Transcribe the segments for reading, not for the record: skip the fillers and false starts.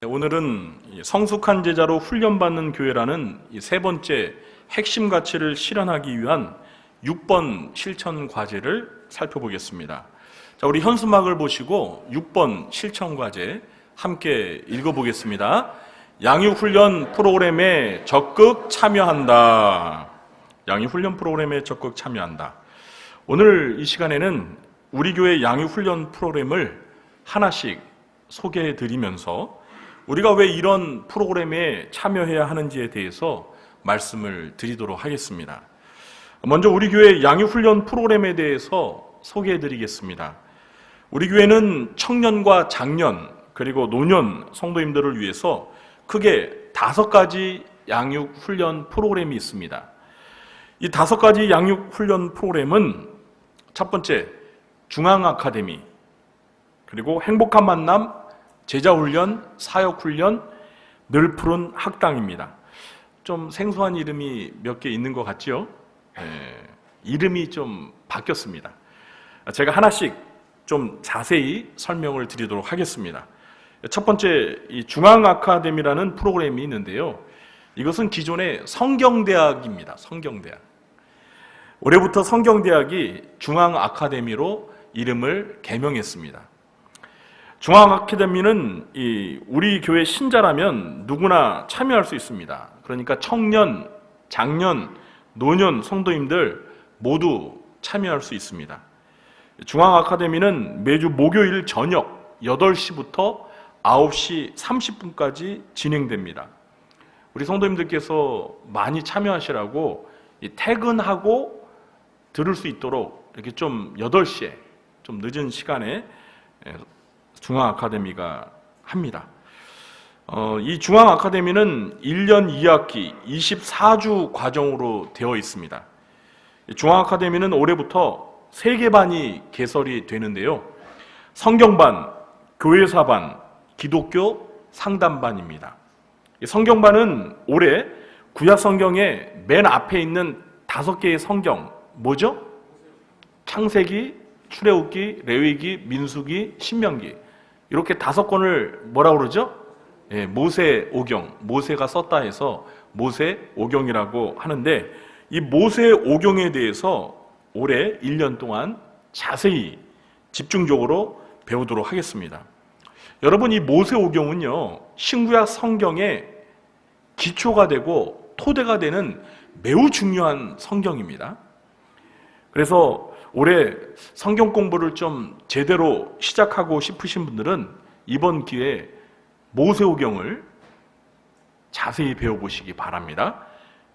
오늘은 성숙한 제자로 훈련받는 교회라는 세 번째 핵심 가치를 실현하기 위한 6번 실천 과제를 살펴보겠습니다. 자, 우리 현수막을 보시고 6번 실천 과제 함께 읽어보겠습니다. 양육훈련 프로그램에 적극 참여한다. 양육훈련 프로그램에 적극 참여한다. 오늘 이 시간에는 우리 교회 양육훈련 프로그램을 하나씩 소개해 드리면서 우리가 왜 이런 프로그램에 참여해야 하는지에 대해서 말씀을 드리도록 하겠습니다. 먼저 우리 교회 양육훈련 프로그램에 대해서 소개해 드리겠습니다. 우리 교회는 청년과 장년 그리고 노년 성도님들을 위해서 크게 5가지 양육훈련 프로그램이 있습니다. 이 5가지 양육훈련 프로그램은 첫 번째 중앙아카데미, 그리고 행복한 만남, 제자훈련, 사역훈련, 늘 푸른 학당입니다. 좀 생소한 이름이 몇 개 있는 것 같죠? 이름이 좀 바뀌었습니다. 제가 하나씩 좀 자세히 설명을 드리도록 하겠습니다. 첫 번째, 이 중앙아카데미라는 프로그램이 있는데요. 이것은 기존의 성경대학입니다. 성경대학. 올해부터 성경대학이 중앙아카데미로 이름을 개명했습니다. 중앙아카데미는 우리 교회 신자라면 누구나 참여할 수 있습니다. 그러니까 청년, 장년, 노년 성도님들 모두 참여할 수 있습니다. 중앙아카데미는 매주 목요일 저녁 8시부터 9시 30분까지 진행됩니다. 우리 성도님들께서 많이 참여하시라고 퇴근하고 들을 수 있도록 이렇게 좀 8시에 좀 늦은 시간에 중앙아카데미가 합니다. 이 중앙아카데미는 1년 2학기 24주 과정으로 되어 있습니다. 중앙아카데미는 올해부터 3개 반이 개설이 되는데요. 성경반, 교회사반, 기독교 상담반입니다. 성경반은 올해 구약성경의 맨 앞에 있는 5개의 성경, 뭐죠? 창세기, 출애굽기, 레위기, 민수기, 신명기, 이렇게 5권을 뭐라고 그러죠? 모세오경, 모세가 썼다 해서 모세오경이라고 하는데, 이 모세오경에 대해서 올해 1년 동안 자세히 집중적으로 배우도록 하겠습니다. 여러분, 이 모세오경은요, 신구약 성경의 기초가 되고 토대가 되는 매우 중요한 성경입니다. 그래서 올해 성경 공부를 좀 제대로 시작하고 싶으신 분들은 이번 기회에 모세오경을 자세히 배워보시기 바랍니다.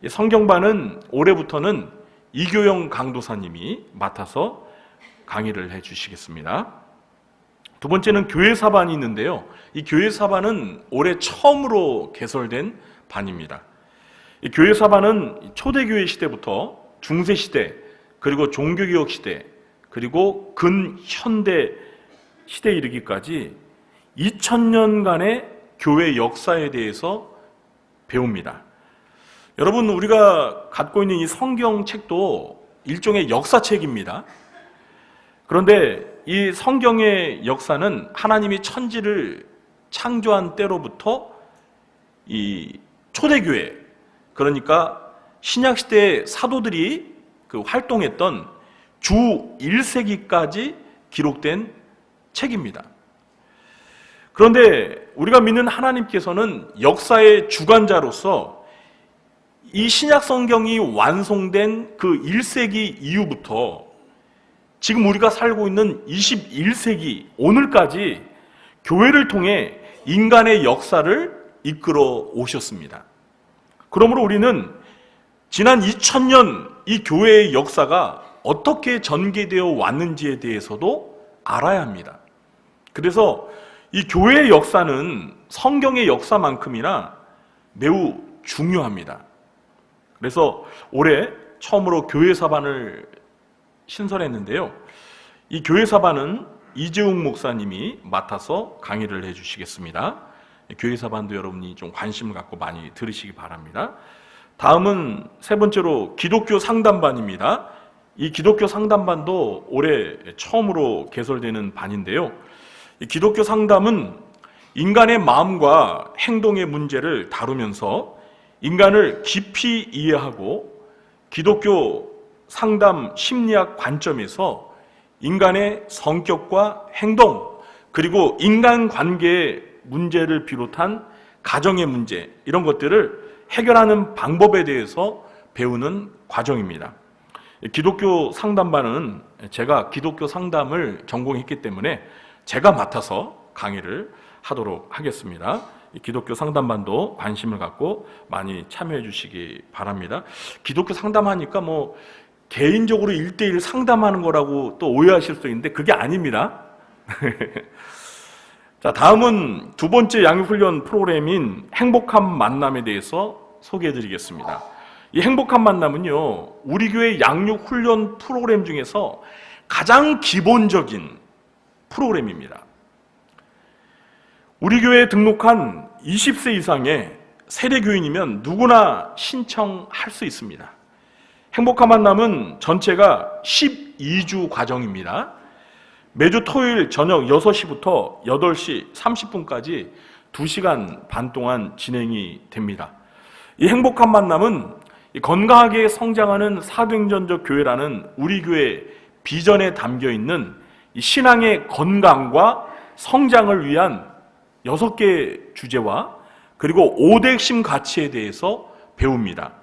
성경반은 올해부터는 이교영 강도사님이 맡아서 강의를 해주시겠습니다. 두 번째는 교회사반이 있는데요. 이 교회사반은 올해 처음으로 개설된 반입니다. 이 교회사반은 초대교회 시대부터 중세시대, 그리고 종교개혁 시대, 그리고 근현대 시대에 이르기까지 2000년간의 교회 역사에 대해서 배웁니다. 여러분, 우리가 갖고 있는 이 성경책도 일종의 역사책입니다. 그런데 이 성경의 역사는 하나님이 천지를 창조한 때로부터 이 초대교회, 그러니까 신약시대의 사도들이 활동했던 주 1세기까지 기록된 책입니다. 그런데 우리가 믿는 하나님께서는 역사의 주관자로서 이 신약 성경이 완성된 그 1세기 이후부터 지금 우리가 살고 있는 21세기 오늘까지 교회를 통해 인간의 역사를 이끌어 오셨습니다. 그러므로 우리는 지난 2000년 이 교회의 역사가 어떻게 전개되어 왔는지에 대해서도 알아야 합니다. 그래서 이 교회의 역사는 성경의 역사만큼이나 매우 중요합니다. 그래서 올해 처음으로 교회사반을 신설했는데요. 이 교회사반은 이재웅 목사님이 맡아서 강의를 해주시겠습니다. 교회사반도 여러분이 좀 관심을 갖고 많이 들으시기 바랍니다. 다음은 세 번째로 기독교 상담반입니다. 이 기독교 상담반도 올해 처음으로 개설되는 반인데요. 이 기독교 상담은 인간의 마음과 행동의 문제를 다루면서 인간을 깊이 이해하고 기독교 상담 심리학 관점에서 인간의 성격과 행동, 그리고 인간관계의 문제를 비롯한 가정의 문제, 이런 것들을 해결하는 방법에 대해서 배우는 과정입니다. 기독교 상담반은 제가 기독교 상담을 전공했기 때문에 제가 맡아서 강의를 하도록 하겠습니다. 기독교 상담반도 관심을 갖고 많이 참여해 주시기 바랍니다. 기독교 상담하니까 개인적으로 1대1 상담하는 거라고 또 오해하실 수 있는데 그게 아닙니다. 자, 다음은 두 번째 양육훈련 프로그램인 행복한 만남에 대해서 소개해 드리겠습니다. 이 행복한 만남은요, 우리 교회 양육훈련 프로그램 중에서 가장 기본적인 프로그램입니다. 우리 교회에 등록한 20세 이상의 세례교인이면 누구나 신청할 수 있습니다. 행복한 만남은 전체가 12주 과정입니다. 매주 토요일 저녁 6시부터 8시 30분까지 2시간 반 동안 진행이 됩니다. 이 행복한 만남은 건강하게 성장하는 사도행전적 교회라는 우리 교회 비전에 담겨 있는 신앙의 건강과 성장을 위한 6개 주제와 그리고 5대 핵심 가치에 대해서 배웁니다.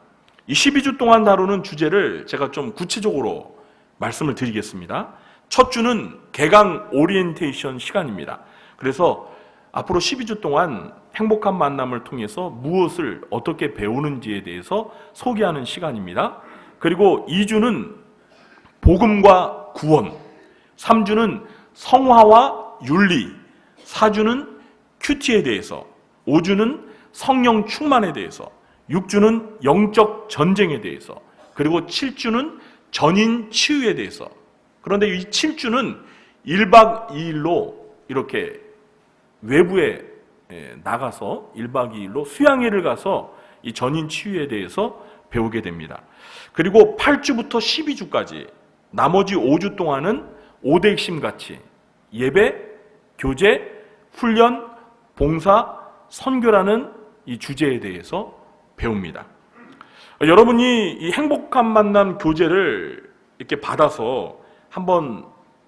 이 12주 동안 다루는 주제를 제가 좀 구체적으로 말씀을 드리겠습니다. 첫 주는 개강 오리엔테이션 시간입니다. 그래서 앞으로 12주 동안 행복한 만남을 통해서 무엇을 어떻게 배우는지에 대해서 소개하는 시간입니다. 그리고 2주는 복음과 구원, 3주는 성화와 윤리, 4주는 큐티에 대해서, 5주는 성령 충만에 대해서, 6주는 영적 전쟁에 대해서, 그리고 7주는 전인 치유에 대해서. 그런데 이 7주는 1박 2일로 이렇게 외부에 나가서 1박 2일로 수양회를 가서 이 전인 치유에 대해서 배우게 됩니다. 그리고 8주부터 12주까지 나머지 5주 동안은 5대 핵심 가치, 예배, 교제, 훈련, 봉사, 선교라는 이 주제에 대해서 배웁니다. 여러분이 이 행복한 만남 교재를 이렇게 받아서 한번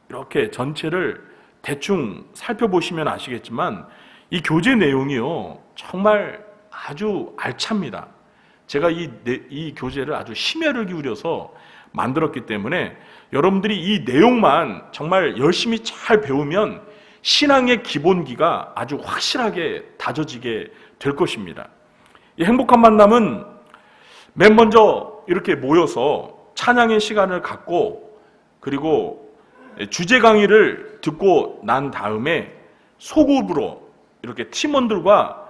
이렇게 전체를 대충 살펴보시면 아시겠지만 이 교재 내용이요, 정말 아주 알찹니다. 제가 이 교재를 아주 심혈을 기울여서 만들었기 때문에 여러분들이 이 내용만 정말 열심히 잘 배우면 신앙의 기본기가 아주 확실하게 다져지게 될 것입니다. 이 행복한 만남은 맨 먼저 이렇게 모여서 찬양의 시간을 갖고 그리고 주제 강의를 듣고 난 다음에 소그룹으로 이렇게 팀원들과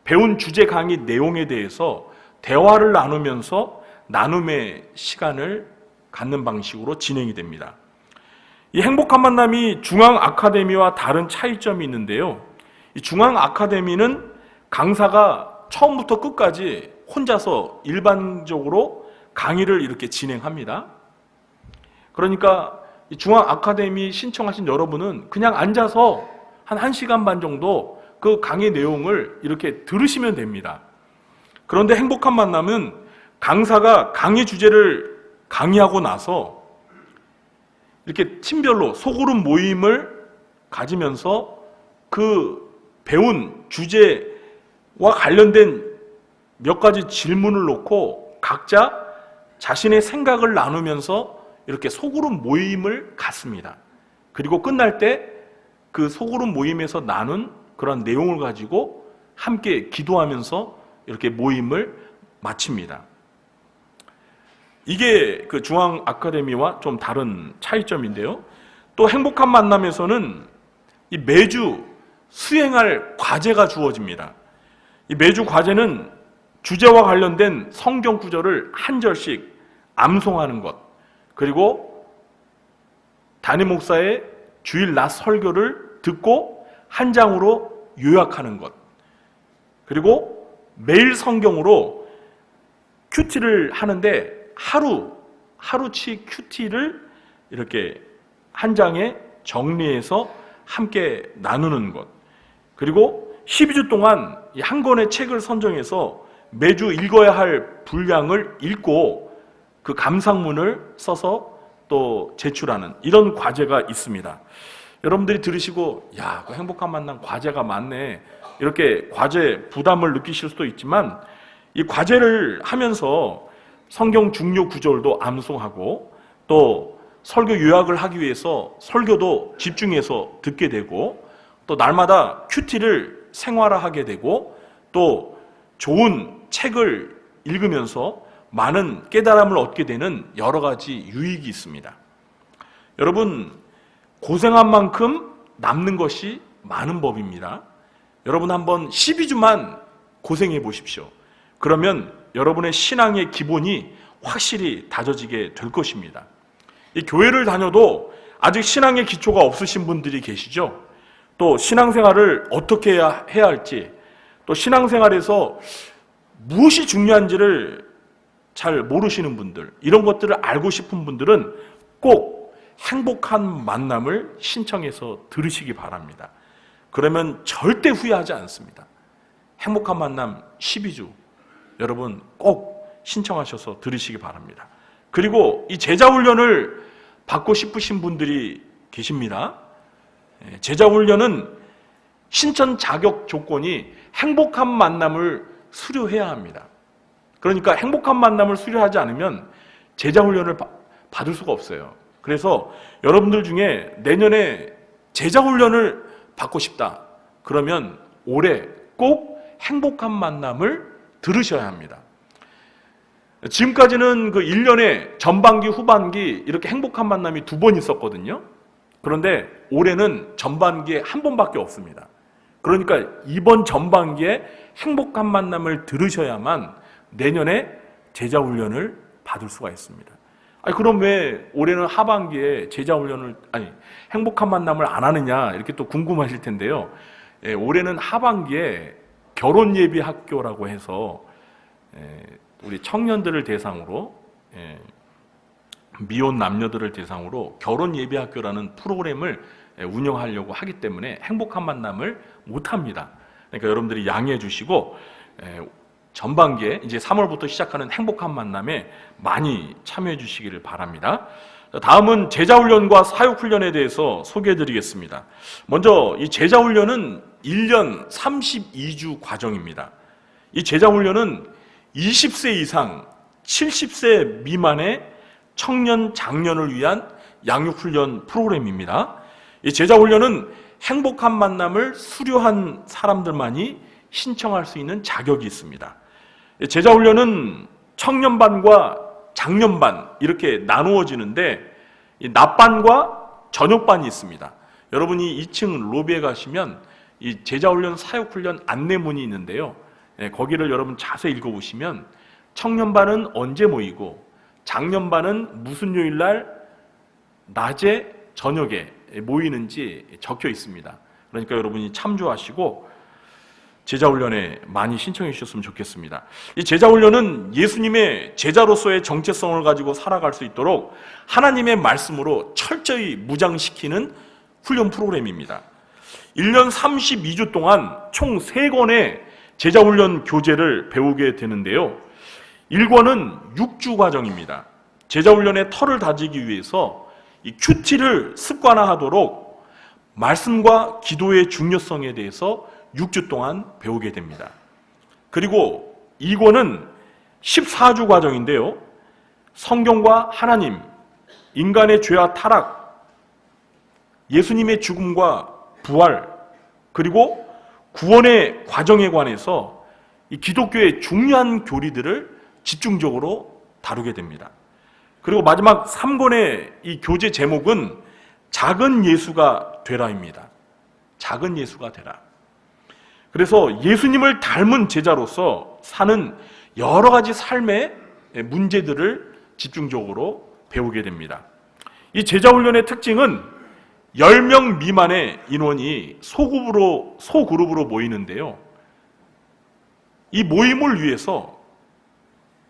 배운 주제 강의 내용에 대해서 대화를 나누면서 나눔의 시간을 갖는 방식으로 진행이 됩니다. 이 행복한 만남이 중앙 아카데미와 다른 차이점이 있는데요. 이 중앙 아카데미는 강사가 처음부터 끝까지 혼자서 일반적으로 강의를 이렇게 진행합니다. 그러니까 이 중앙 아카데미 신청하신 여러분은 그냥 앉아서 한 1시간 반 정도 그 강의 내용을 이렇게 들으시면 됩니다. 그런데 행복한 만남은 강사가 강의 주제를 강의하고 나서 이렇게 팀별로 소그룹 모임을 가지면서 그 배운 주제와 관련된 몇 가지 질문을 놓고 각자 자신의 생각을 나누면서 이렇게 소그룹 모임을 갖습니다. 그리고 끝날 때 그 소그룹 모임에서 나눈 그런 내용을 가지고 함께 기도하면서 이렇게 모임을 마칩니다. 이게 그 중앙 아카데미와 좀 다른 차이점인데요. 또 행복한 만남에서는 이 매주 수행할 과제가 주어집니다. 이 매주 과제는 주제와 관련된 성경 구절을 한 절씩 암송하는 것, 그리고 담임 목사의 주일 낮 설교를 듣고 한 장으로 요약하는 것, 그리고 매일 성경으로 큐티를 하는데 하루치 큐티를 이렇게 한 장에 정리해서 함께 나누는 것, 그리고 12주 동안 한 권의 책을 선정해서 매주 읽어야 할 분량을 읽고 그 감상문을 써서 또 제출하는 이런 과제가 있습니다. 여러분들이 들으시고 야, 그 행복한 만남 과제가 많네, 이렇게 과제 부담을 느끼실 수도 있지만, 이 과제를 하면서 성경 중요 구절도 암송하고 또 설교 요약을 하기 위해서 설교도 집중해서 듣게 되고, 또 날마다 큐티를 생활화하게 되고, 또 좋은 책을 읽으면서 많은 깨달음을 얻게 되는 여러 가지 유익이 있습니다. 여러분, 고생한 만큼 남는 것이 많은 법입니다. 여러분 한번 12주만 고생해 보십시오. 그러면 여러분의 신앙의 기본이 확실히 다져지게 될 것입니다. 이 교회를 다녀도 아직 신앙의 기초가 없으신 분들이 계시죠. 또 신앙생활을 어떻게 해야 할지, 또 신앙생활에서 무엇이 중요한지를 잘 모르시는 분들, 이런 것들을 알고 싶은 분들은 꼭 행복한 만남을 신청해서 들으시기 바랍니다. 그러면 절대 후회하지 않습니다. 행복한 만남 12주 여러분 꼭 신청하셔서 들으시기 바랍니다. 그리고 이 제자훈련을 받고 싶으신 분들이 계십니다. 제자훈련은 신청 자격 조건이 행복한 만남을 수료해야 합니다. 그러니까 행복한 만남을 수료하지 않으면 제자훈련을 받을 수가 없어요. 그래서 여러분들 중에 내년에 제자훈련을 받고 싶다, 그러면 올해 꼭 행복한 만남을 들으셔야 합니다. 지금까지는 그 1년에 전반기, 후반기 이렇게 행복한 만남이 2번 있었거든요. 그런데 올해는 전반기에 1번밖에 없습니다. 그러니까 이번 전반기에 행복한 만남을 들으셔야만 내년에 제자훈련을 받을 수가 있습니다. 그럼 왜 올해는 하반기에 제자훈련을, 행복한 만남을 안 하느냐, 이렇게 또 궁금하실 텐데요. 올해는 하반기에 결혼예비학교라고 해서 우리 청년들을 대상으로, 미혼 남녀들을 대상으로 결혼예비학교라는 프로그램을 운영하려고 하기 때문에 행복한 만남을 못합니다. 그러니까 여러분들이 양해해 주시고 전반기에 이제 3월부터 시작하는 행복한 만남에 많이 참여해 주시기를 바랍니다. 다음은 제자훈련과 사육훈련에 대해서 소개해 드리겠습니다. 먼저 이 제자훈련은 1년 32주 과정입니다. 이 제자훈련은 20세 이상 70세 미만의 청년 장년을 위한 양육훈련 프로그램입니다. 이 제자훈련은 행복한 만남을 수료한 사람들만이 신청할 수 있는 자격이 있습니다. 제자훈련은 청년반과 장년반 이렇게 나누어지는데, 낮반과 저녁반이 있습니다. 여러분이 2층 로비에 가시면 이 제자훈련 사육훈련 안내문이 있는데요, 거기를 여러분 자세히 읽어보시면 청년반은 언제 모이고 장년반은 무슨 요일날 낮에 저녁에 모이는지 적혀 있습니다. 그러니까 여러분이 참조하시고 제자훈련에 많이 신청해 주셨으면 좋겠습니다. 이 제자훈련은 예수님의 제자로서의 정체성을 가지고 살아갈 수 있도록 하나님의 말씀으로 철저히 무장시키는 훈련 프로그램입니다. 1년 32주 동안 총 3권의 제자훈련 교재를 배우게 되는데요, 1권은 6주 과정입니다. 제자훈련의 털을 다지기 위해서 이 큐티를 습관화하도록 말씀과 기도의 중요성에 대해서 6주 동안 배우게 됩니다. 그리고 2권은 14주 과정인데요, 성경과 하나님, 인간의 죄와 타락, 예수님의 죽음과 부활, 그리고 구원의 과정에 관해서 이 기독교의 중요한 교리들을 집중적으로 다루게 됩니다. 그리고 마지막 3권의 이 교재 제목은 작은 예수가 되라입니다. 작은 예수가 되라. 그래서 예수님을 닮은 제자로서 사는 여러 가지 삶의 문제들을 집중적으로 배우게 됩니다. 이 제자훈련의 특징은 10명 미만의 인원이 소그룹으로 모이는데요, 이 모임을 위해서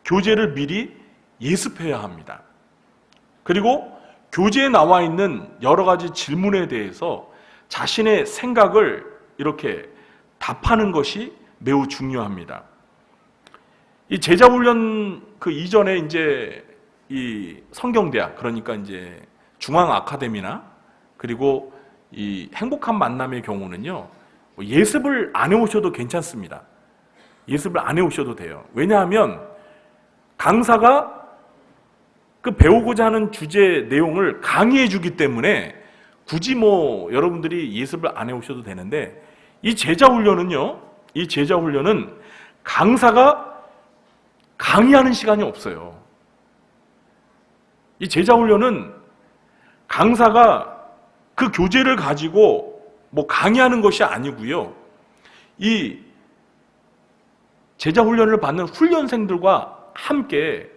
교재를 미리 예습해야 합니다. 그리고 교재에 나와 있는 여러 가지 질문에 대해서 자신의 생각을 이렇게 답하는 것이 매우 중요합니다. 이 제자훈련 그 이전에 이제 이 성경대학, 그러니까 이제 중앙 아카데미나 그리고 이 행복한 만남의 경우는요, 예습을 안 해오셔도 괜찮습니다. 예습을 안 해오셔도 돼요. 왜냐하면 강사가 그 배우고자 하는 주제 내용을 강의해 주기 때문에 굳이 여러분들이 예습을 안 해오셔도 되는데, 이 제자훈련은요, 이 제자훈련은 강사가 강의하는 시간이 없어요. 이 제자훈련은 강사가 그 교재를 가지고 강의하는 것이 아니고요. 이 제자훈련을 받는 훈련생들과 함께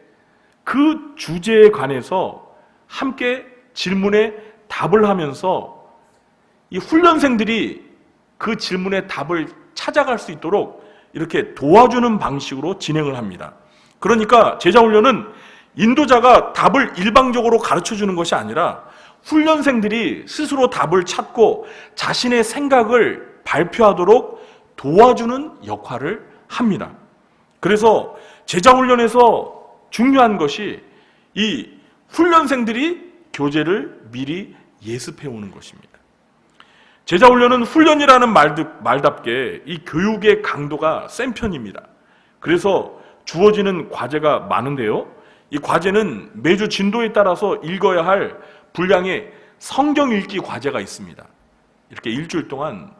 그 주제에 관해서 함께 질문에 답을 하면서 이 훈련생들이 그 질문에 답을 찾아갈 수 있도록 이렇게 도와주는 방식으로 진행을 합니다. 그러니까 제자훈련은 인도자가 답을 일방적으로 가르쳐주는 것이 아니라 훈련생들이 스스로 답을 찾고 자신의 생각을 발표하도록 도와주는 역할을 합니다. 그래서 제자훈련에서 중요한 것이 이 훈련생들이 교재를 미리 예습해 오는 것입니다. 제자훈련은 훈련이라는 말답게 이 교육의 강도가 센 편입니다. 그래서 주어지는 과제가 많은데요. 이 과제는 매주 진도에 따라서 읽어야 할 분량의 성경 읽기 과제가 있습니다. 이렇게 일주일 동안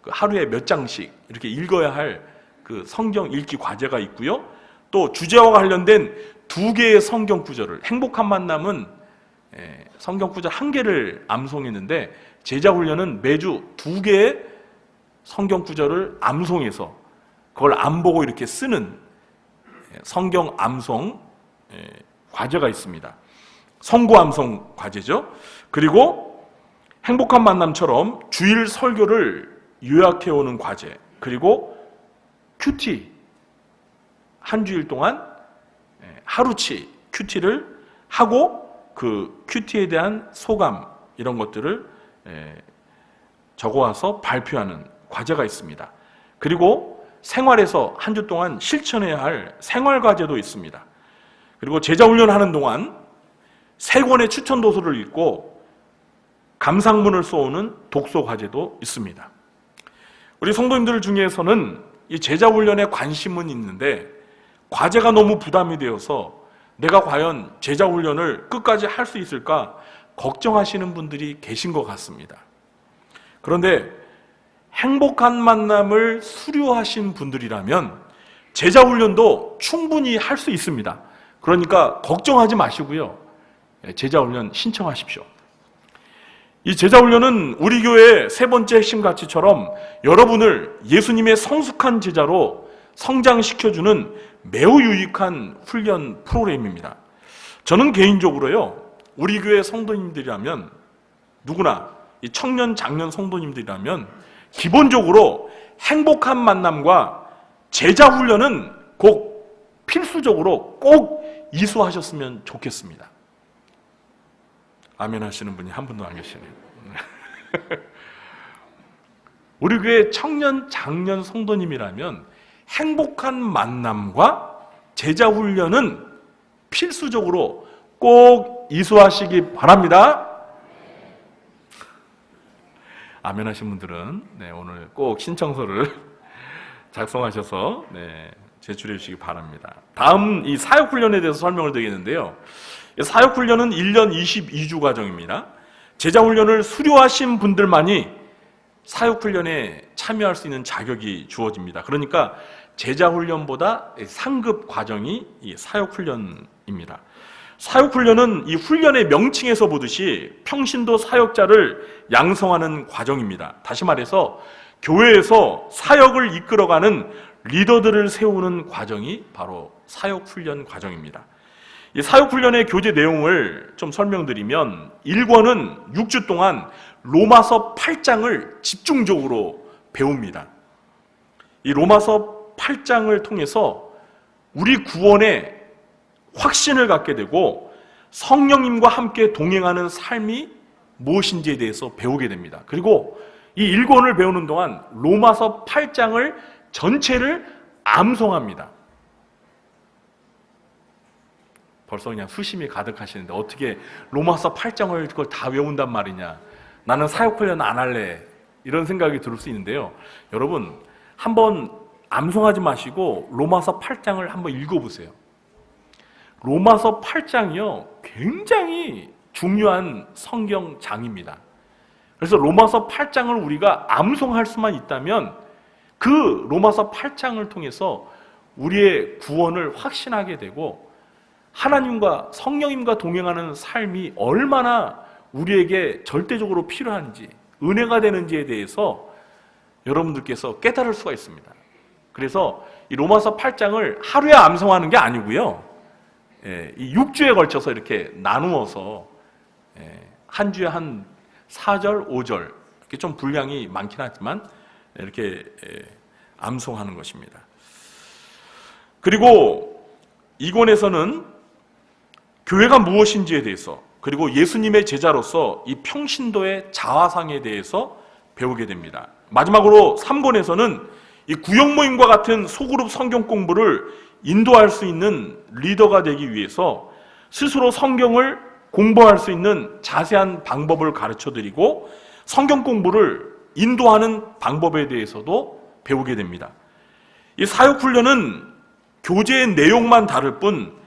하루에 몇 장씩 이렇게 읽어야 할 그 성경 읽기 과제가 있고요. 또 주제와 관련된 2개의 성경 구절을, 행복한 만남은 성경 구절 1개를 암송했는데 제자훈련은 매주 2개의 성경 구절을 암송해서 그걸 안 보고 이렇게 쓰는 성경 암송 과제가 있습니다. 성구 암송 과제죠. 그리고 행복한 만남처럼 주일 설교를 요약해오는 과제, 그리고 큐티, 한 주일 동안 하루치 큐티를 하고 그 큐티에 대한 소감 이런 것들을 적어와서 발표하는 과제가 있습니다. 그리고 생활에서 한 주 동안 실천해야 할 생활 과제도 있습니다. 그리고 제자훈련하는 동안 3권의 추천 도서를 읽고 감상문을 써오는 독서 과제도 있습니다. 우리 성도님들 중에서는 이 제자훈련에 관심은 있는데 과제가 너무 부담이 되어서 내가 과연 제자훈련을 끝까지 할 수 있을까 걱정하시는 분들이 계신 것 같습니다. 그런데 행복한 만남을 수료하신 분들이라면 제자훈련도 충분히 할 수 있습니다. 그러니까 걱정하지 마시고요. 제자훈련 신청하십시오. 이 제자훈련은 우리 교회의 3번째 핵심 가치처럼 여러분을 예수님의 성숙한 제자로 성장시켜주는 매우 유익한 훈련 프로그램입니다. 저는 개인적으로요, 우리 교회 성도님들이라면, 누구나 이 청년, 장년 성도님들이라면 기본적으로 행복한 만남과 제자훈련은 꼭 필수적으로 꼭 이수하셨으면 좋겠습니다. 아멘 하시는 분이 한 분도 안 계시네요. 우리 교회 청년, 장년 성도님이라면 행복한 만남과 제자훈련은 필수적으로 꼭 이수하시기 바랍니다. 아멘 하신 분들은 오늘 꼭 신청서를 작성하셔서 제출해 주시기 바랍니다. 다음 이 사역훈련에 대해서 설명을 드리겠는데요. 사역훈련은 1년 22주 과정입니다. 제자훈련을 수료하신 분들만이 사역훈련에 참여할 수 있는 자격이 주어집니다. 그러니까 제자훈련보다 상급 과정이 이 사역훈련입니다. 사역훈련은 이 훈련의 명칭에서 보듯이 평신도 사역자를 양성하는 과정입니다. 다시 말해서 교회에서 사역을 이끌어가는 리더들을 세우는 과정이 바로 사역훈련 과정입니다. 이 사역훈련의 교재 내용을 좀 설명드리면 1권은 6주 동안 로마서 8장을 집중적으로 배웁니다. 이 로마서 8장을 통해서 우리 구원에 확신을 갖게 되고 성령님과 함께 동행하는 삶이 무엇인지에 대해서 배우게 됩니다. 그리고 이 일권을 배우는 동안 로마서 8장을 전체를 암송합니다. 벌써 그냥 수심이 가득하시는데 어떻게 로마서 8장을 그걸 다 외운단 말이냐, 나는 사역훈련 안 할래, 이런 생각이 들 수 있는데요. 여러분, 한번 암송하지 마시고 로마서 8장을 한번 읽어보세요. 로마서 8장이요, 굉장히 중요한 성경장입니다. 그래서 로마서 8장을 우리가 암송할 수만 있다면 그 로마서 8장을 통해서 우리의 구원을 확신하게 되고 하나님과 성령님과 동행하는 삶이 얼마나 우리에게 절대적으로 필요한지, 은혜가 되는지에 대해서 여러분들께서 깨달을 수가 있습니다. 그래서 이 로마서 8장을 하루에 암송하는 게 아니고요, 이 6주에 걸쳐서 이렇게 나누어서 한 주에 한 4절, 5절, 이렇게 좀 분량이 많긴 하지만 이렇게 암송하는 것입니다. 그리고 이 권에서는 교회가 무엇인지에 대해서, 그리고 예수님의 제자로서 이 평신도의 자화상에 대해서 배우게 됩니다. 마지막으로 3권에서는 이 구역 모임과 같은 소그룹 성경 공부를 인도할 수 있는 리더가 되기 위해서 스스로 성경을 공부할 수 있는 자세한 방법을 가르쳐드리고 성경 공부를 인도하는 방법에 대해서도 배우게 됩니다. 이 사역훈련은 교재의 내용만 다를 뿐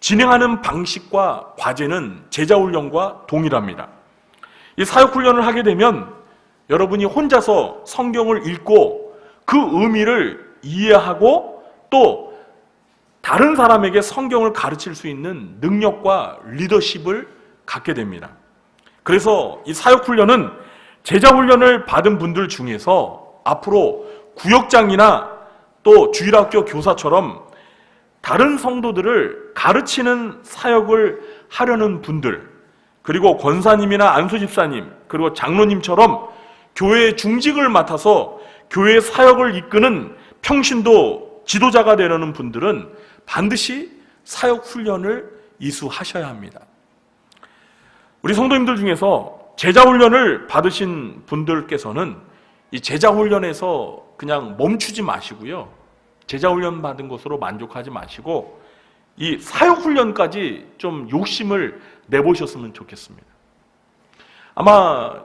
진행하는 방식과 과제는 제자훈련과 동일합니다. 이 사역훈련을 하게 되면 여러분이 혼자서 성경을 읽고 그 의미를 이해하고 또 다른 사람에게 성경을 가르칠 수 있는 능력과 리더십을 갖게 됩니다. 그래서 이 사역훈련은 제자훈련을 받은 분들 중에서 앞으로 구역장이나 또 주일학교 교사처럼 다른 성도들을 가르치는 사역을 하려는 분들, 그리고 권사님이나 안수집사님, 그리고 장로님처럼 교회의 중직을 맡아서 교회 사역을 이끄는 평신도 지도자가 되려는 분들은 반드시 사역훈련을 이수하셔야 합니다. 우리 성도님들 중에서 제자훈련을 받으신 분들께서는 이 제자훈련에서 그냥 멈추지 마시고요, 제자훈련 받은 것으로 만족하지 마시고 이 사역훈련까지 좀 욕심을 내보셨으면 좋겠습니다. 아마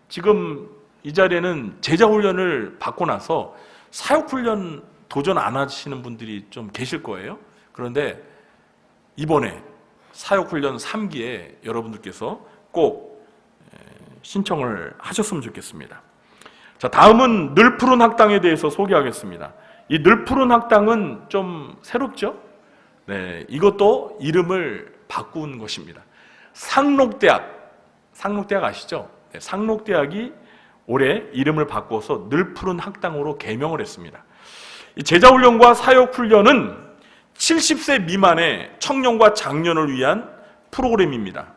지금 이 자리에는 제자훈련을 받고 나서 사역훈련 도전 안 하시는 분들이 좀 계실 거예요. 그런데 이번에 사역훈련 3기에 여러분들께서 꼭 신청을 하셨으면 좋겠습니다. 자, 다음은 늘 푸른 학당에 대해서 소개하겠습니다. 이 늘 푸른 학당은 좀 새롭죠? 네, 이것도 이름을 바꾼 것입니다. 상록대학 아시죠? 네, 상록대학이 올해 이름을 바꿔서 늘 푸른 학당으로 개명을 했습니다. 이 제자훈련과 사역훈련은 70세 미만의 청년과 장년을 위한 프로그램입니다.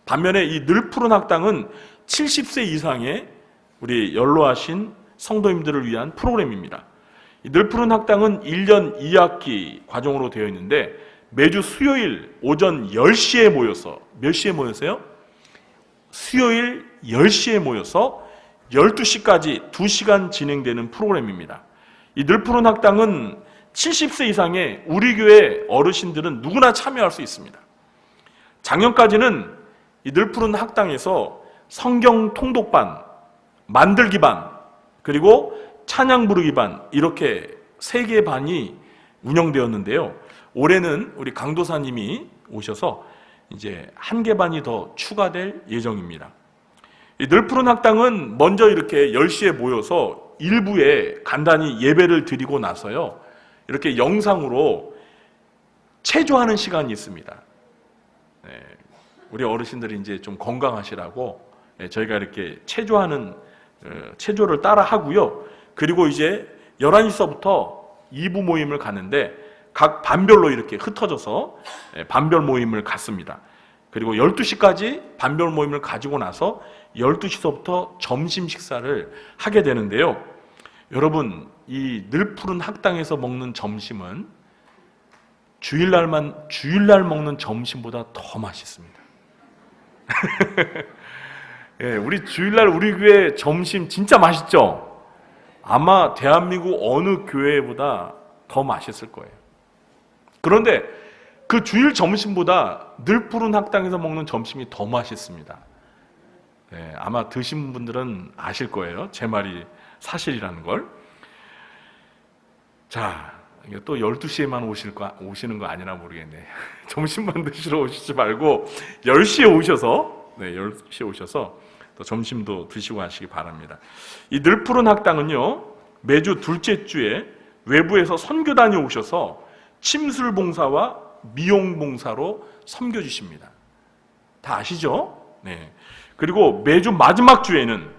반면에 이 늘 푸른 학당은 70세 이상의 우리 연로하신 성도님들을 위한 프로그램입니다. 이 늘 푸른 학당은 1년 2학기 과정으로 되어 있는데 매주 수요일 오전 10시에 모여서, 몇 시에 모여서요? 수요일 10시에 모여서 12시까지 2시간 진행되는 프로그램입니다. 이 늘 푸른 학당은 70세 이상의 우리 교회 어르신들은 누구나 참여할 수 있습니다. 작년까지는 이 늘 푸른 학당에서 성경 통독반, 만들기 반, 그리고 찬양 부르기 반, 이렇게 3개의 반이 운영되었는데요. 올해는 우리 강도사님이 오셔서 이제 1개 반이 더 추가될 예정입니다. 이 늘 푸른 학당은 먼저 이렇게 10시에 모여서 일부에 간단히 예배를 드리고 나서요, 이렇게 영상으로 체조하는 시간이 있습니다. 네, 우리 어르신들이 이제 좀 건강하시라고 저희가 이렇게 체조를 따라 하고요. 그리고 이제 11시서부터 2부 모임을 가는데 각 반별로 이렇게 흩어져서 반별 모임을 갖습니다. 그리고 12시까지 반별 모임을 가지고 나서 12시서부터 점심 식사를 하게 되는데요. 여러분, 이 늘 푸른 학당에서 먹는 점심은 주일날 먹는 점심보다 더 맛있습니다. 예, 우리 주일날 우리 교회 점심 진짜 맛있죠? 아마 대한민국 어느 교회보다 더 맛있을 거예요. 그런데 그 주일 점심보다 늘 푸른 학당에서 먹는 점심이 더 맛있습니다. 예, 아마 드신 분들은 아실 거예요. 제 말이 사실이라는 걸. 자, 또 12시에만 오시는 거 아니나 모르겠네. 점심만 드시러 오시지 말고 10시에 오셔서, 10시에 오셔서 또 점심도 드시고 가시기 바랍니다. 이 늘푸른 학당은요, 매주 둘째 주에 외부에서 선교단이 오셔서 침술 봉사와 미용 봉사로 섬겨주십니다. 다 아시죠? 네. 그리고 매주 마지막 주에는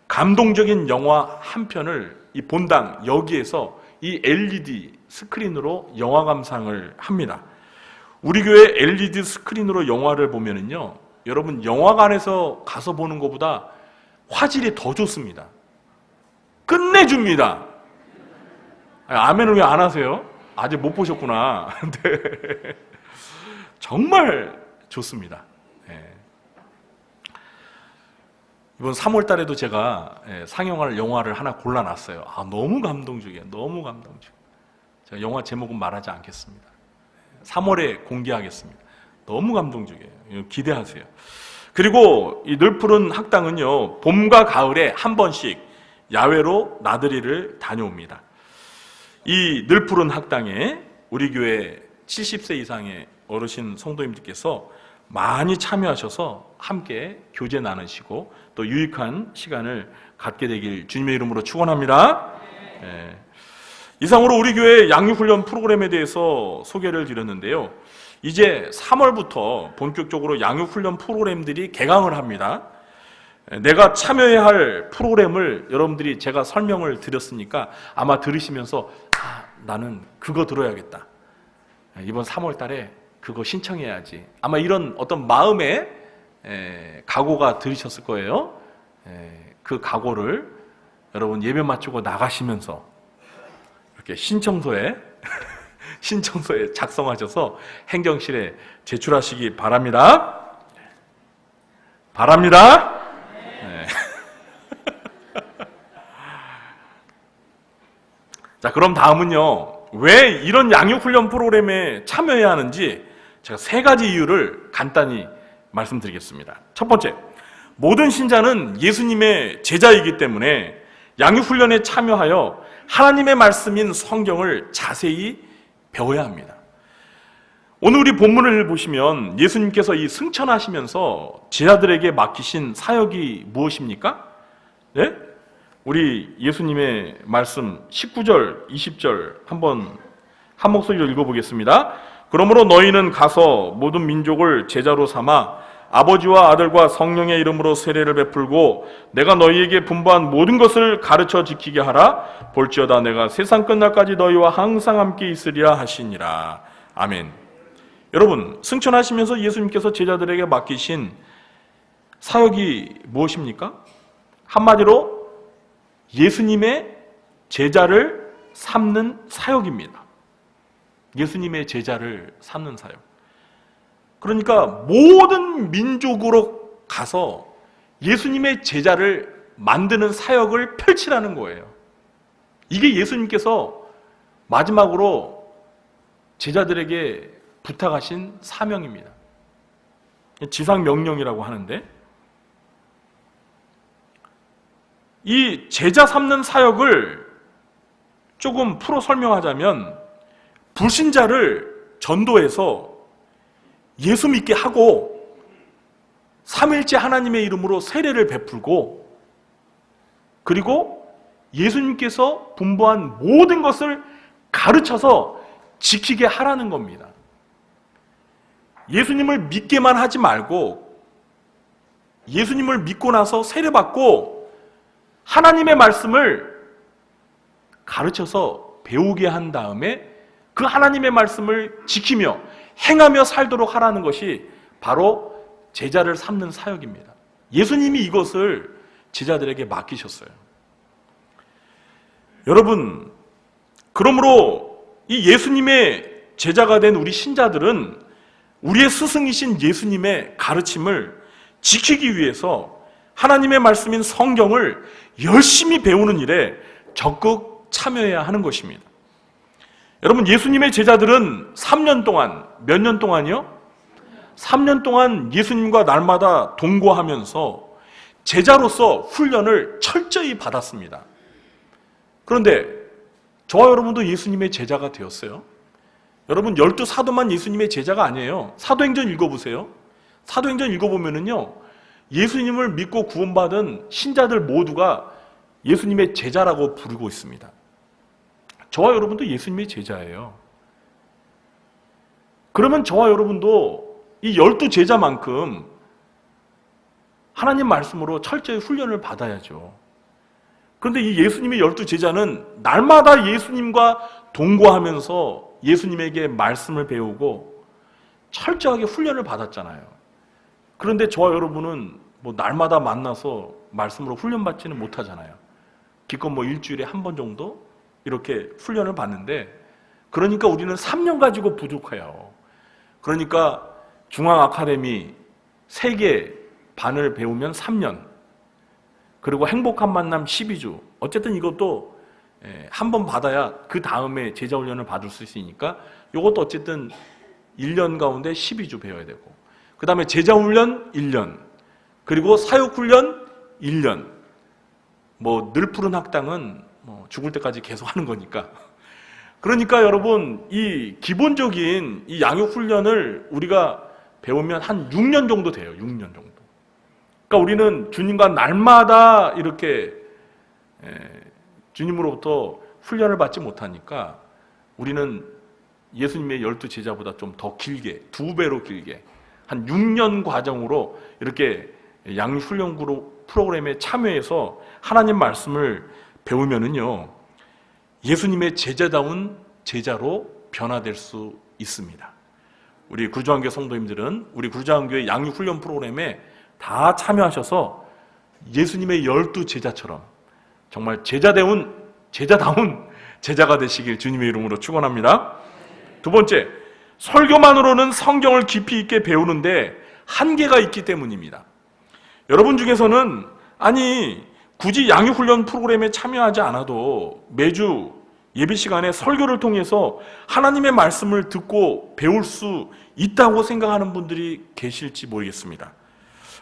감동적인 영화 한 편을 이 본당 여기에서 이 LED 스크린으로 영화 감상을 합니다. 우리 교회 LED 스크린으로 영화를 보면은요, 여러분 영화관에서 가서 보는 것보다 화질이 더 좋습니다. 끝내줍니다. 아멘을 왜 안 하세요? 아직 못 보셨구나. 네. 정말 좋습니다. 네. 이번 3월 달에도 제가 상영할 영화를 하나 골라놨어요. 너무 감동적이에요. 너무 감동적. 제가 영화 제목은 말하지 않겠습니다. 3월에 공개하겠습니다. 너무 감동적이에요. 기대하세요. 그리고 이 늘푸른 학당은요, 봄과 가을에 한 번씩 야외로 나들이를 다녀옵니다. 이 늘푸른 학당에 우리 교회 70세 이상의 어르신 성도님들께서 많이 참여하셔서 함께 교제 나누시고 또 유익한 시간을 갖게 되길 주님의 이름으로 축원합니다. 네. 이상으로 우리 교회 양육훈련 프로그램에 대해서 소개를 드렸는데요. 이제 3월부터 본격적으로 양육훈련 프로그램들이 개강을 합니다. 내가 참여해야 할 프로그램을 여러분들이 제가 설명을 드렸으니까 아마 들으시면서 나는 그거 들어야겠다. 이번 3월 달에 그거 신청해야지. 아마 이런 어떤 마음의 각오가 들으셨을 거예요. 그 각오를 여러분 예배 마치고 나가시면서 이렇게 신청서에 작성하셔서 행정실에 제출하시기 바랍니다. 바랍니다. 네. 자, 그럼 다음은요, 왜 이런 양육훈련 프로그램에 참여해야 하는지 제가 3가지 이유를 간단히 말씀드리겠습니다. 첫 번째, 모든 신자는 예수님의 제자이기 때문에 양육훈련에 참여하여 하나님의 말씀인 성경을 자세히 배워야 합니다. 오늘 우리 본문을 보시면 예수님께서 이 승천하시면서 제자들에게 맡기신 사역이 무엇입니까? 네? 우리 예수님의 말씀 19절, 20절 한번 한 목소리로 읽어보겠습니다. 그러므로 너희는 가서 모든 민족을 제자로 삼아 아버지와 아들과 성령의 이름으로 세례를 베풀고 내가 너희에게 분부한 모든 것을 가르쳐 지키게 하라. 볼지어다 내가 세상 끝날까지 너희와 항상 함께 있으리라 하시니라. 아멘. 여러분, 승천하시면서 예수님께서 제자들에게 맡기신 사역이 무엇입니까? 한마디로 예수님의 제자를 삼는 사역입니다. 예수님의 제자를 삼는 사역. 그러니까 모든 민족으로 가서 예수님의 제자를 만드는 사역을 펼치라는 거예요. 이게 예수님께서 마지막으로 제자들에게 부탁하신 사명입니다. 지상명령이라고 하는데, 이 제자 삼는 사역을 조금 풀어 설명하자면, 불신자를 전도해서 예수 믿게 하고 삼일째 하나님의 이름으로 세례를 베풀고, 그리고 예수님께서 분부한 모든 것을 가르쳐서 지키게 하라는 겁니다. 예수님을 믿게만 하지 말고 예수님을 믿고 나서 세례받고 하나님의 말씀을 가르쳐서 배우게 한 다음에 그 하나님의 말씀을 지키며 행하며 살도록 하라는 것이 바로 제자를 삼는 사역입니다. 예수님이 이것을 제자들에게 맡기셨어요. 여러분, 그러므로 이 예수님의 제자가 된 우리 신자들은 우리의 스승이신 예수님의 가르침을 지키기 위해서 하나님의 말씀인 성경을 열심히 배우는 일에 적극 참여해야 하는 것입니다. 여러분, 예수님의 제자들은 3년 동안, 몇 년 동안이요? 3년 동안 예수님과 날마다 동거하면서 제자로서 훈련을 철저히 받았습니다. 그런데 저와 여러분도 예수님의 제자가 되었어요. 여러분, 12사도만 예수님의 제자가 아니에요. 사도행전 읽어보세요. 사도행전 읽어보면은요, 예수님을 믿고 구원받은 신자들 모두가 예수님의 제자라고 부르고 있습니다. 저와 여러분도 예수님의 제자예요. 그러면 저와 여러분도 이 12제자만큼 하나님 말씀으로 철저히 훈련을 받아야죠. 그런데 이 예수님의 12제자는 날마다 예수님과 동거하면서 예수님에게 말씀을 배우고 철저하게 훈련을 받았잖아요. 그런데 저와 여러분은 날마다 만나서 말씀으로 훈련받지는 못하잖아요. 기껏 일주일에 한 번 정도 이렇게 훈련을 받는데, 그러니까 우리는 3년 가지고 부족해요. 그러니까 중앙아카데미 3개 반을 배우면 3년, 그리고 행복한 만남 12주, 어쨌든 이것도 한 번 받아야 그 다음에 제자훈련을 받을 수 있으니까 이것도 어쨌든 1년 가운데 12주 배워야 되고, 그 다음에 제자훈련 1년, 그리고 사역훈련 1년, 늘 푸른 학당은 죽을 때까지 계속 하는 거니까. 그러니까 여러분, 이 기본적인 이 양육훈련을 우리가 배우면 한 6년 정도 돼요. 6년 정도. 그러니까 우리는 주님과 날마다 이렇게 주님으로부터 훈련을 받지 못하니까 우리는 예수님의 12제자보다 좀 더 길게, 2배로 길게 한 6년 과정으로 이렇게 양육훈련 프로그램에 참여해서 하나님 말씀을 배우면은요, 예수님의 제자다운 제자로 변화될 수 있습니다. 우리 구주한교회 성도님들은 우리 구주한교회 양육훈련 프로그램에 다 참여하셔서 예수님의 12제자처럼 정말 제자다운 제자가 되시길 주님의 이름으로 축원합니다. 두 번째, 설교만으로는 성경을 깊이 있게 배우는데 한계가 있기 때문입니다. 여러분 중에서는 굳이 양육훈련 프로그램에 참여하지 않아도 매주 예배 시간에 설교를 통해서 하나님의 말씀을 듣고 배울 수 있다고 생각하는 분들이 계실지 모르겠습니다.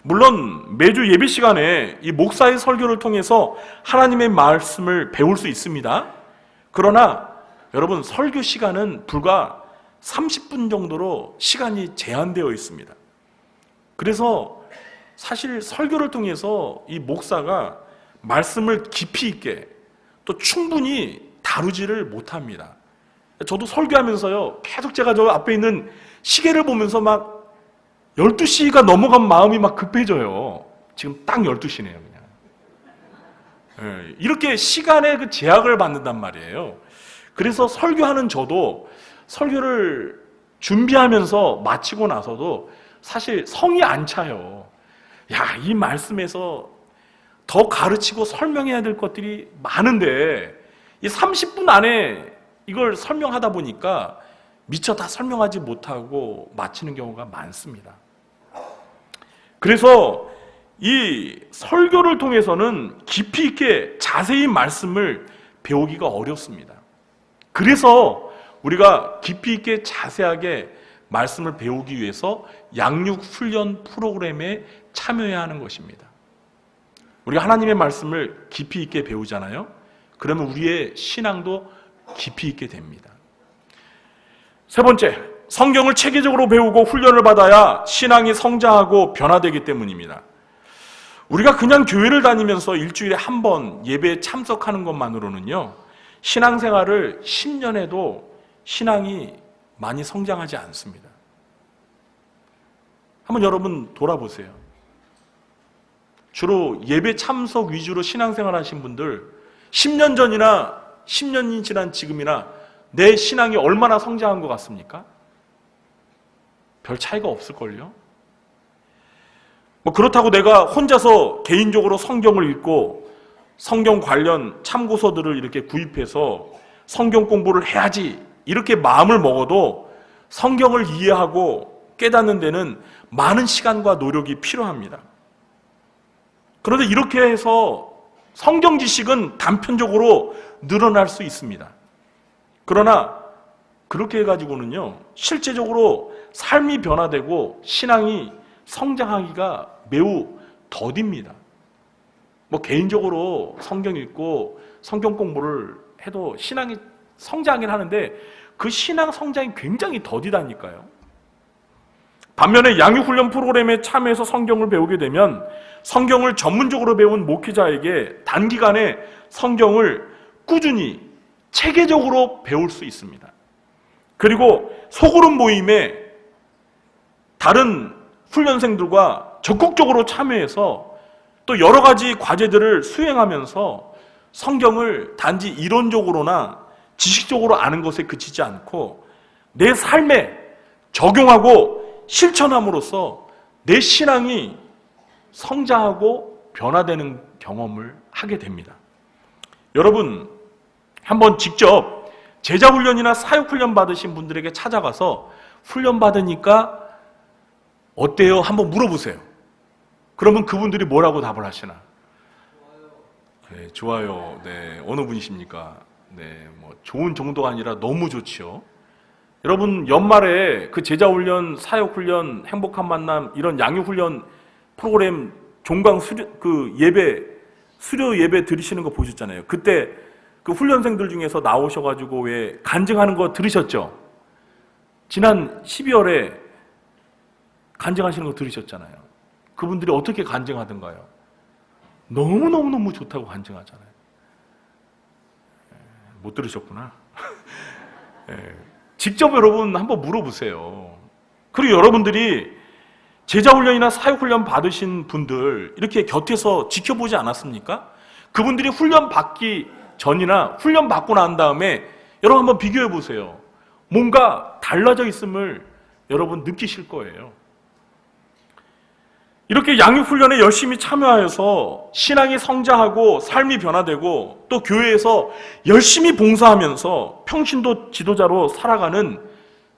물론 매주 예배 시간에 이 목사의 설교를 통해서 하나님의 말씀을 배울 수 있습니다. 그러나 여러분, 설교 시간은 불과 30분 정도로 시간이 제한되어 있습니다. 그래서 사실 설교를 통해서 이 목사가 말씀을 깊이 있게 또 충분히 다루지를 못합니다. 저도 설교하면서요, 계속 제가 저 앞에 있는 시계를 보면서 막 12시가 넘어간 마음이 막 급해져요. 지금 딱 12시네요, 그냥. 이렇게 시간의 그 제약을 받는단 말이에요. 그래서 설교하는 저도 설교를 준비하면서 마치고 나서도 사실 성이 안 차요. 이 말씀에서 더 가르치고 설명해야 될 것들이 많은데 이 30분 안에 이걸 설명하다 보니까 미처 다 설명하지 못하고 마치는 경우가 많습니다. 그래서 이 설교를 통해서는 깊이 있게 자세히 말씀을 배우기가 어렵습니다. 그래서 우리가 깊이 있게 자세하게 말씀을 배우기 위해서 양육훈련 프로그램에 참여해야 하는 것입니다. 우리가 하나님의 말씀을 깊이 있게 배우잖아요. 그러면 우리의 신앙도 깊이 있게 됩니다. 세 번째, 성경을 체계적으로 배우고 훈련을 받아야 신앙이 성장하고 변화되기 때문입니다. 우리가 그냥 교회를 다니면서 일주일에 한 번 예배에 참석하는 것만으로는요, 신앙생활을 10년에도 신앙이 많이 성장하지 않습니다. 한번 여러분 돌아보세요. 주로 예배 참석 위주로 신앙생활 하신 분들 10년 전이나 10년이 지난 지금이나 내 신앙이 얼마나 성장한 것 같습니까? 별 차이가 없을걸요? 그렇다고 내가 혼자서 개인적으로 성경을 읽고 성경 관련 참고서들을 이렇게 구입해서 성경 공부를 해야지 이렇게 마음을 먹어도 성경을 이해하고 깨닫는 데는 많은 시간과 노력이 필요합니다. 그런데 이렇게 해서 성경 지식은 단편적으로 늘어날 수 있습니다. 그러나 그렇게 해가지고는요, 실제적으로 삶이 변화되고 신앙이 성장하기가 매우 더딥니다. 뭐 개인적으로 성경 읽고 성경 공부를 해도 신앙이 성장하긴 하는데 그 신앙 성장이 굉장히 더디다니까요. 반면에 양육훈련 프로그램에 참여해서 성경을 배우게 되면 성경을 전문적으로 배운 목회자에게 단기간에 성경을 꾸준히 체계적으로 배울 수 있습니다. 그리고 소그룹 모임에 다른 훈련생들과 적극적으로 참여해서 또 여러 가지 과제들을 수행하면서 성경을 단지 이론적으로나 지식적으로 아는 것에 그치지 않고 내 삶에 적용하고 실천함으로써 내 신앙이 성장하고 변화되는 경험을 하게 됩니다. 여러분, 한번 직접 제자훈련이나 사역훈련 받으신 분들에게 찾아가서 훈련 받으니까 어때요? 한번 물어보세요. 그러면 그분들이 뭐라고 답을 하시나? 네, 좋아요. 네, 어느 분이십니까? 네, 뭐 좋은 정도가 아니라 너무 좋지요. 여러분, 연말에 그 제자훈련, 사역훈련, 행복한 만남 이런 양육훈련 프로그램 종강 수료 수료 예배 들으시는 거 보셨잖아요. 그때 그 훈련생들 중에서 나오셔가지고 왜 간증하는 거 들으셨죠? 지난 12월에 간증하시는 거 들으셨잖아요. 그분들이 어떻게 간증하던가요? 너무너무 좋다고 간증하잖아요. 못 들으셨구나. 직접 여러분 한번 물어보세요. 그리고 여러분들이 제자훈련이나 사역훈련 받으신 분들 이렇게 곁에서 지켜보지 않았습니까? 그분들이 훈련 받기 전이나 훈련 받고 난 다음에 여러분 한번 비교해 보세요. 뭔가 달라져 있음을 여러분 느끼실 거예요. 이렇게 양육훈련에 열심히 참여하여서 신앙이 성장하고 삶이 변화되고 또 교회에서 열심히 봉사하면서 평신도 지도자로 살아가는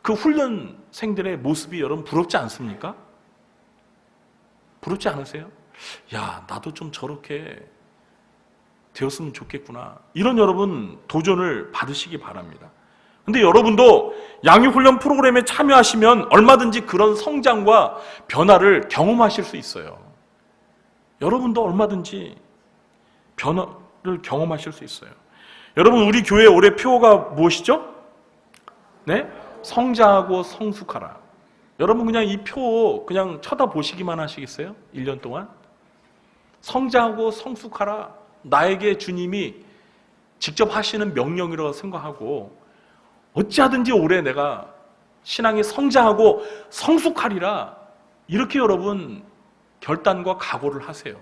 그 훈련생들의 모습이 여러분 부럽지 않습니까? 부럽지 않으세요? 야, 나도 좀 저렇게 되었으면 좋겠구나. 이런 여러분 도전을 받으시기 바랍니다. 근데 여러분도 양육훈련 프로그램에 참여하시면 얼마든지 그런 성장과 변화를 경험하실 수 있어요. 여러분도 얼마든지 변화를 경험하실 수 있어요. 여러분, 우리 교회 올해 표어가 무엇이죠? 네? 성장하고 성숙하라. 여러분 그냥 이 표 그냥 쳐다보시기만 하시겠어요? 1년 동안? 성장하고 성숙하라. 나에게 주님이 직접 하시는 명령이라고 생각하고 어찌하든지 올해 내가 신앙이 성장하고 성숙하리라. 이렇게 여러분 결단과 각오를 하세요.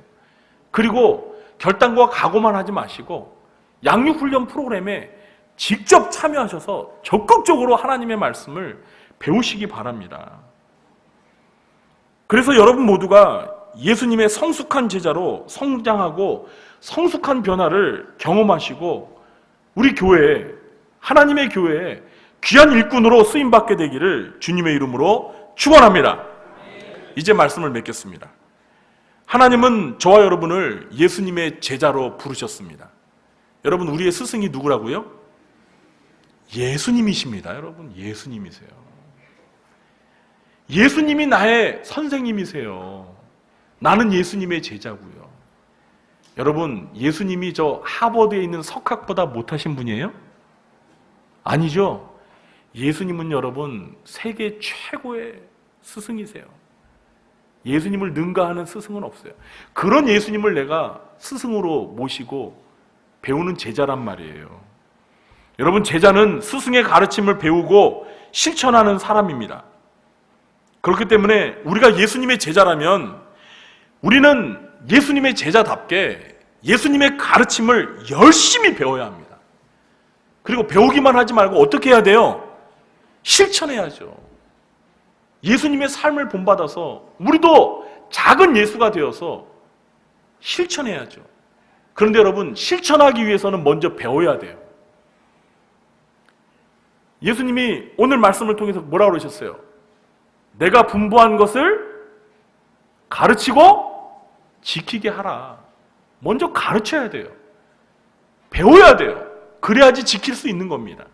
그리고 결단과 각오만 하지 마시고 양육훈련 프로그램에 직접 참여하셔서 적극적으로 하나님의 말씀을 배우시기 바랍니다. 그래서 여러분 모두가 예수님의 성숙한 제자로 성장하고 성숙한 변화를 경험하시고 우리 교회에, 하나님의 교회에 귀한 일꾼으로 쓰임받게 되기를 주님의 이름으로 축원합니다. 이제 말씀을 맺겠습니다. 하나님은 저와 여러분을 예수님의 제자로 부르셨습니다. 여러분, 우리의 스승이 누구라고요? 예수님이십니다. 여러분, 예수님이세요. 예수님이 나의 선생님이세요. 나는 예수님의 제자고요. 여러분, 예수님이 저 하버드에 있는 석학보다 못하신 분이에요? 아니죠. 예수님은 여러분 세계 최고의 스승이세요. 예수님을 능가하는 스승은 없어요. 그런 예수님을 내가 스승으로 모시고 배우는 제자란 말이에요. 여러분, 제자는 스승의 가르침을 배우고 실천하는 사람입니다. 그렇기 때문에 우리가 예수님의 제자라면 우리는 예수님의 제자답게 예수님의 가르침을 열심히 배워야 합니다. 그리고 배우기만 하지 말고 어떻게 해야 돼요? 실천해야죠. 예수님의 삶을 본받아서 우리도 작은 예수가 되어서 실천해야죠. 그런데 여러분, 실천하기 위해서는 먼저 배워야 돼요. 예수님이 오늘 말씀을 통해서 뭐라고 그러셨어요? 내가 분부한 것을 가르치고 지키게 하라. 먼저 가르쳐야 돼요. 배워야 돼요. 그래야지 지킬 수 있는 겁니다.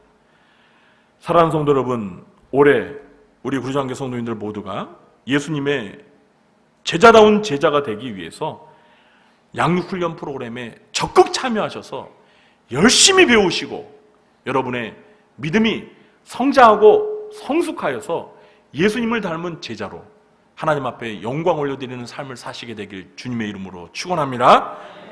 사랑하는 성도 여러분, 올해 우리 구주장교 성도님들 모두가 예수님의 제자다운 제자가 되기 위해서 양육훈련 프로그램에 적극 참여하셔서 열심히 배우시고 여러분의 믿음이 성장하고 성숙하여서 예수님을 닮은 제자로 하나님 앞에 영광 올려드리는 삶을 사시게 되길 주님의 이름으로 축원합니다.